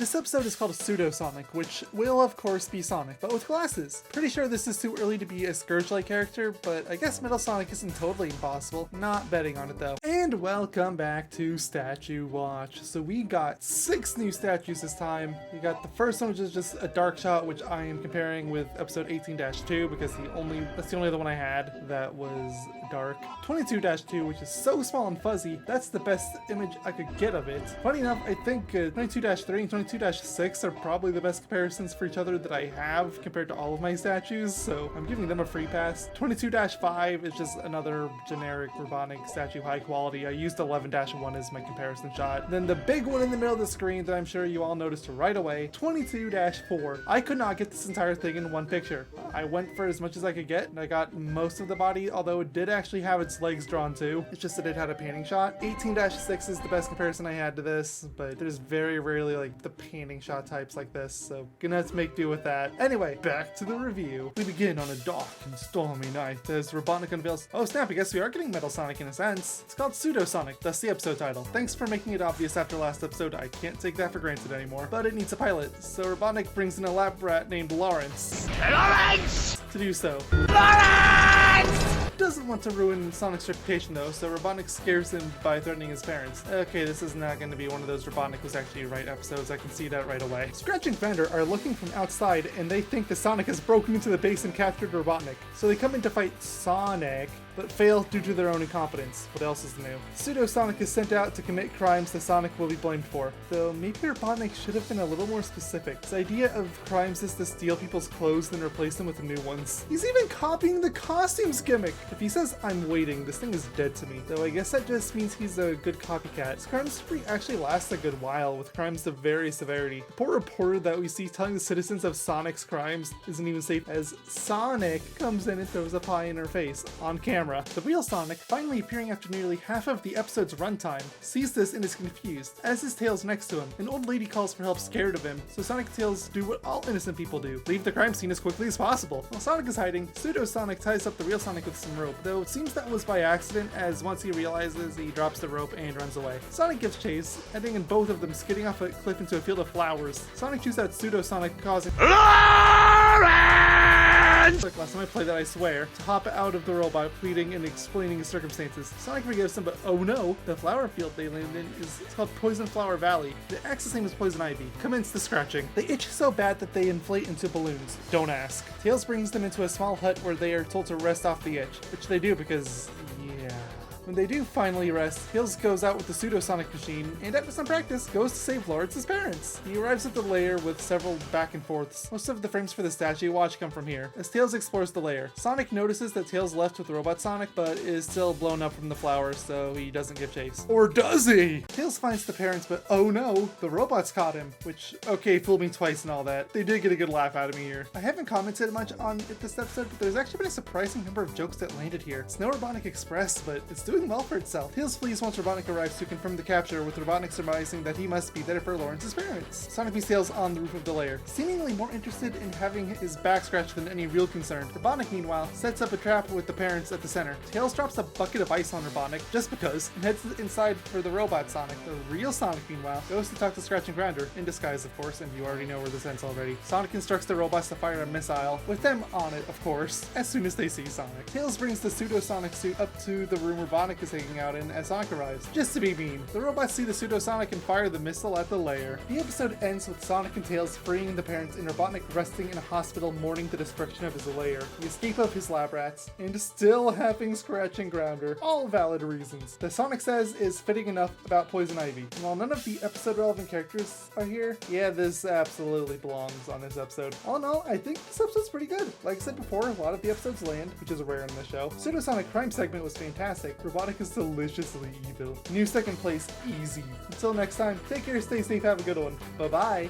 This episode is called Pseudo Sonic, which will of course be Sonic, but with glasses. Pretty sure this is too early to be a Scourge-like character, but I guess Metal Sonic isn't totally impossible. Not betting on it though. And welcome back to Statue Watch. So we got 6 new statues this time. We got the first one, which is just a dark shot, which I am comparing with episode 18-2 because that's the only other one I had that was dark. 22-2, which is so small and fuzzy, that's the best image I could get of it. Funny enough, I think 22-3 and 22-6 are probably the best comparisons for each other that I have compared to all of my statues, so I'm giving them a free pass. 22-5 is just another generic Robotnik statue, high quality. I used 11-1 as my comparison shot. Then the big one in the middle of the screen that I'm sure you all noticed right away, 22-4. I could not get this entire thing in one picture. I went for as much as I could get, and I got most of the body, although it did actually have its legs drawn too. It's just that it had a panning shot. 18-6 is the best comparison I had to this, but there's very rarely like the panning shot types like this, so gonna have to make do with that. Anyway, back to the review. We begin on a dark and stormy night as Robotnik unveils, oh snap, I guess we are getting Metal Sonic in a sense. It's called Pseudo Sonic, that's the episode title. Thanks for making it obvious after last episode, I can't take that for granted anymore. But it needs a pilot, so Robotnik brings in a lab rat named Lawrence to do so. Doesn't want to ruin Sonic's reputation though, so Robotnik scares him by threatening his parents. Okay, this is not going to be one of those Robotnik was actually right episodes, I can see that right away. Scratch and Founder are looking from outside and they think that Sonic has broken into the base and captured Robotnik. So they come in to fight Sonic, but fail due to their own incompetence. What else is new? Pseudo Sonic is sent out to commit crimes that Sonic will be blamed for. Though maybe Robotnik should have been a little more specific. His idea of crimes is to steal people's clothes and replace them with new ones. He's even copying the costumes gimmick. If he says, I'm waiting, this thing is dead to me. Though I guess that just means he's a good copycat. His crime spree actually lasts a good while, with crimes of various severity. The poor reporter that we see telling the citizens of Sonic's crimes isn't even safe as Sonic comes in and throws a pie in her face on camera. The real Sonic, finally appearing after nearly half of the episode's runtime, sees this and is confused, as is Tails next to him. An old lady calls for help scared of him, so Sonic and Tails do what all innocent people do, leave the crime scene as quickly as possible. While Sonic is hiding, Pseudo Sonic ties up the real Sonic with some rope, though it seems that was by accident, as once he realizes, he drops the rope and runs away. Sonic gives chase, ending in both of them skidding off a cliff into a field of flowers. Sonic shoots out Pseudo Sonic, causing like last time I played that, I swear, to hop out of the robot, pleading and explaining his circumstances. Sonic forgives him, but oh no, the flower field they land in is called Poison Flower Valley. The access name is Poison Ivy. Commence the scratching. They itch so bad that they inflate into balloons. Don't ask. Tails brings them into a small hut where they are told to rest off the itch, which they do because, yeah. When they do finally rest, Tails goes out with the Pseudo Sonic machine, and after some practice, goes to save Lawrence's parents. He arrives at the lair with several back and forths. Most of the frames for the statue watch come from here, as Tails explores the lair. Sonic notices that Tails left with Robot Sonic, but is still blown up from the flowers, so he doesn't give chase. Or does he? Tails finds the parents, but oh no, the robots caught him, which, okay, fooled me twice and all that. They did get a good laugh out of me here. I haven't commented much on it this episode, but there's actually been a surprising number of jokes that landed here. It's no Robotnik Express, but it's doing well for itself. Tails flees once Robotnik arrives to confirm the capture, with Robotnik surmising that he must be there for Lawrence's parents. Sonic meets Tails on the roof of the lair, seemingly more interested in having his back scratched than any real concern. Robotnik, meanwhile, sets up a trap with the parents at the center. Tails drops a bucket of ice on Robotnik, just because, and heads inside for the robot Sonic. The real Sonic, meanwhile, goes to talk to Scratch and Grounder, in disguise of course, and you already know where this ends already. Sonic instructs the robots to fire a missile, with them on it, of course, as soon as they see Sonic. Tails brings the Pseudo Sonic suit up to the room Robotnik is hanging out in as Sonic arrives. Just to be mean, the robots see the Pseudo Sonic and fire the missile at the lair. The episode ends with Sonic and Tails freeing the parents and Robotnik resting in a hospital mourning the destruction of his lair, the escape of his lab rats, and still having Scratch and Grounder. All valid reasons. The Sonic says is fitting enough about Poison Ivy. And while none of the episode relevant characters are here, yeah, this absolutely belongs on this episode. All in all, I think this episode's pretty good. Like I said before, a lot of the episodes land, which is rare in the show. Pseudo Sonic crime segment was fantastic. Robotnik is deliciously evil. New second place, easy. Until next time, take care, stay safe, have a good one. Bye-bye.